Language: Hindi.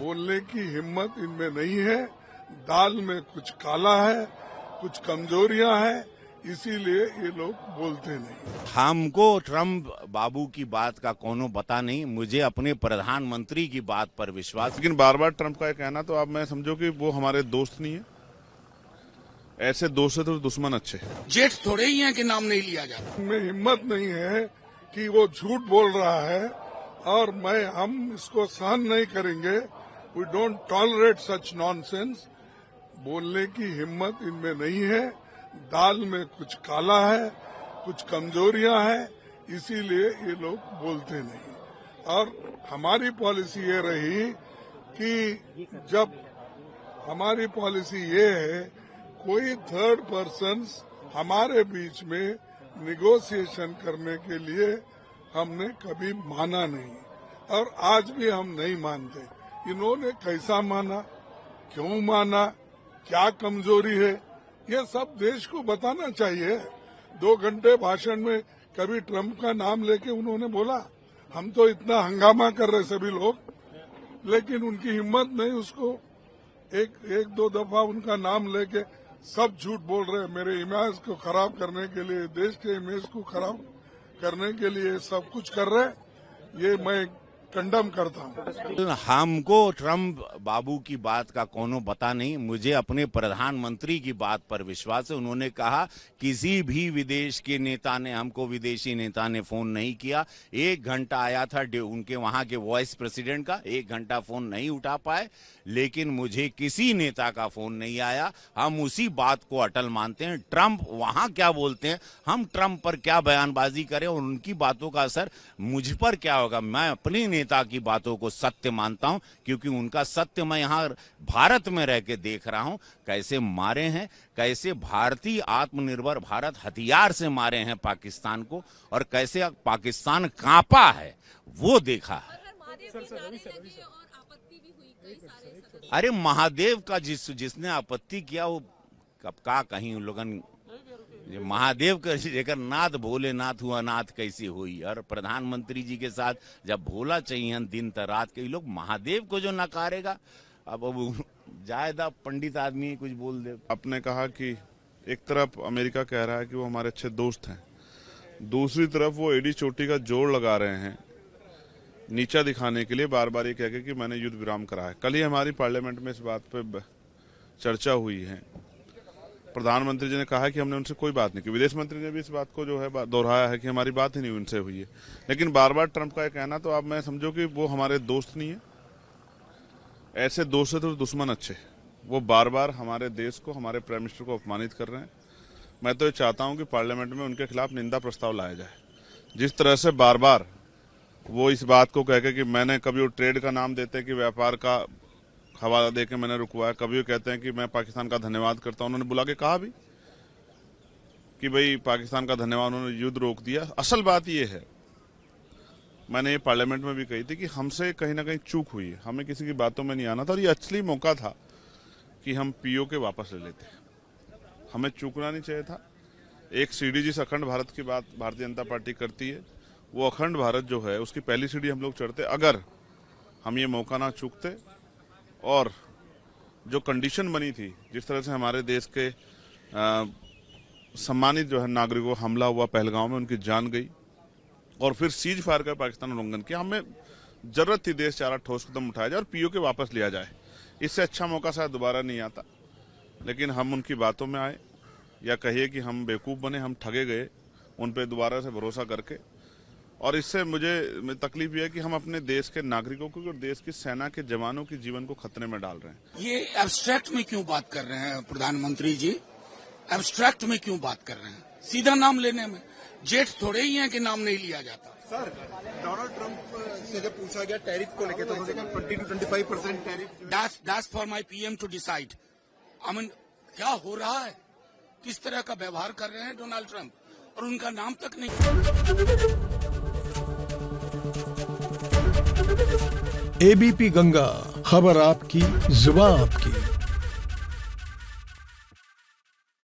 बोलने की हिम्मत इनमें नहीं है। दाल में कुछ काला है, कुछ कमजोरियां हैं, इसीलिए ये लोग बोलते नहीं। हमको ट्रम्प बाबू की बात का कोनो पता नहीं, मुझे अपने प्रधानमंत्री की बात पर विश्वास। लेकिन बार बार ट्रम्प का कहना तो आप मैं समझो कि वो हमारे दोस्त नहीं है। ऐसे दोस्त तो दुश्मन अच्छे जेठ थोड़े ही हैं कि नाम नहीं लिया जाता। इनमें हिम्मत नहीं है कि वो झूठ बोल रहा है और हम इसको सहन नहीं करेंगे। We don't tolerate such nonsense. बोलने की हिम्मत इनमें नहीं है। दाल में कुछ काला है, कुछ कमजोरियां हैं, इसीलिए ये लोग बोलते नहीं। और हमारी पॉलिसी ये रही कि जब हमारी पॉलिसी ये है कोई थर्ड पर्सन हमारे बीच में निगोशिएशन करने के लिए हमने कभी माना नहीं और आज भी हम नहीं मानते। इन्होंने कैसा माना, क्यों माना, क्या कमजोरी है, ये सब देश को बताना चाहिए। 2 घंटे भाषण में कभी ट्रम्प का नाम लेके उन्होंने बोला? हम तो इतना हंगामा कर रहे सभी लोग, लेकिन उनकी हिम्मत नहीं। उसको एक दो दफा उनका नाम लेके सब झूठ बोल रहे हैं। मेरे इमेज को खराब करने के लिए, देश के इमेज को खराब करने के लिए सब कुछ कर रहे हैं। ये मैं कंडम करता हूँ। हमको ट्रम्प बाबू की बात का कोनो पता नहीं, मुझे अपने प्रधानमंत्री की बात पर विश्वास है। उन्होंने कहा किसी भी विदेश के नेता ने, हमको विदेशी नेता ने फोन नहीं किया। 1 घंटा आया था उनके वहां के वाइस प्रेसिडेंट का, 1 घंटा फोन नहीं उठा पाए, लेकिन मुझे किसी नेता का फोन नहीं आया। हम उसी बात को अटल मानते हैं। ट्रम्प वहां क्या बोलते हैं, हम ट्रम्प पर क्या बयानबाजी करें और उनकी बातों का असर मुझ पर क्या होगा। मैं अपने नेता की बातों को सत्य मानता हूं, क्योंकि उनका सत्य मैं यहां भारत में रह के देख रहा हूं। कैसे मारे हैं, कैसे भारतीय आत्मनिर्भर भारत हथियार से मारे हैं पाकिस्तान को, और कैसे पाकिस्तान कांपा है वो देखा है। अरे महादेव का जिसने आपत्ति किया वो कब का कहीं उन लोगन महादेव का जेकर नाथ भोलेनाथ हुआ नाथ कैसी हुई। और प्रधानमंत्री जी के साथ जब भोला चाहिए दिन त रात के, लोग महादेव को जो नकारेगा। अब जायदा पंडित आदमी कुछ बोल दे। आपने कहा कि एक तरफ अमेरिका कह रहा है कि वो हमारे अच्छे दोस्त हैं, दूसरी तरफ वो एडी चोटी का जोड़ लगा रहे हैं नीचा दिखाने के लिए, बार बार ये कह के कि मैंने युद्ध विराम करा है। कल ही हमारी पार्लियामेंट में इस बात पे चर्चा हुई है। प्रधानमंत्री जी ने कहा कि हमने उनसे कोई बात नहीं की। विदेश मंत्री ने भी इस बात को जो है दोहराया है कि हमारी बात ही नहीं उनसे हुई है। लेकिन बार बार ट्रम्प का कहना तो आप मैं समझो कि वो हमारे दोस्त नहीं है। ऐसे दोस्त तो दुश्मन अच्छे। वो बार बार हमारे देश को, हमारे प्राइम मिनिस्टर को अपमानित कर रहे हैं। मैं तो ये चाहता हूं कि पार्लियामेंट में उनके खिलाफ निंदा प्रस्ताव लाया जाए। जिस तरह से बार बार वो इस बात को कह के कि मैंने कभी वो ट्रेड का नाम देते हैं कि व्यापार का हवाला दे के मैंने रुकवाया, कभी वो कहते हैं कि मैं पाकिस्तान का धन्यवाद करता हूं। उन्होंने बुला के कहा भी कि भाई पाकिस्तान का धन्यवाद, उन्होंने युद्ध रोक दिया। असल बात ये है, मैंने ये पार्लियामेंट में भी कही थी कि हमसे कहीं ना कहीं चूक हुई है। हमें किसी की बातों में नहीं आना था और ये असली मौका था कि हम पीओके वापस ले लेते। हमें चूकना नहीं चाहिए था। एक सीढ़ी जिस अखंड भारत की बात भारतीय जनता पार्टी करती है, वो अखंड भारत जो है उसकी पहली सीढ़ी हम लोग चढ़ते। अगर हम ये मौका ना चूकते और जो कंडीशन बनी थी, जिस तरह से हमारे देश के सम्मानित जो है नागरिकों हमला हुआ पहलगांव में, उनकी जान गई, और फिर सीज फायर का पाकिस्तान उल्लंघन किया। हमें जरूरत थी देश चारा ठोस कदम उठाया जाए और पीओके वापस लिया जाए। इससे अच्छा मौका शायद दोबारा नहीं आता। लेकिन हम उनकी बातों में आए, या कहिए कि हम बेवकूफ़ बने, हम ठगे गए उन पर दोबारा से भरोसा करके। और इससे मुझे तकलीफ ये है कि हम अपने देश के नागरिकों को और देश की सेना के जवानों के जीवन को खतरे में डाल रहे हैं। ये एब्स्ट्रैक्ट में क्यों बात कर रहे हैं प्रधानमंत्री जी? एब्स्ट्रैक्ट में क्यों बात कर रहे हैं? सीधा नाम लेने में जेठ थोड़े ही हैं कि नाम नहीं लिया जाता। सर, डोनाल्ड ट्रंप से जब पूछा गया टैरिफ को लेकर तो उन्होंने कहा 20 to 25% tariff. That's for my PM to decide। I mean, क्या हो रहा है? किस तरह का व्यवहार कर रहे हैं डोनाल्ड ट्रंप, और उनका नाम तक नहीं। एबीपी गंगा, खबर आपकी, जुबान आपकी।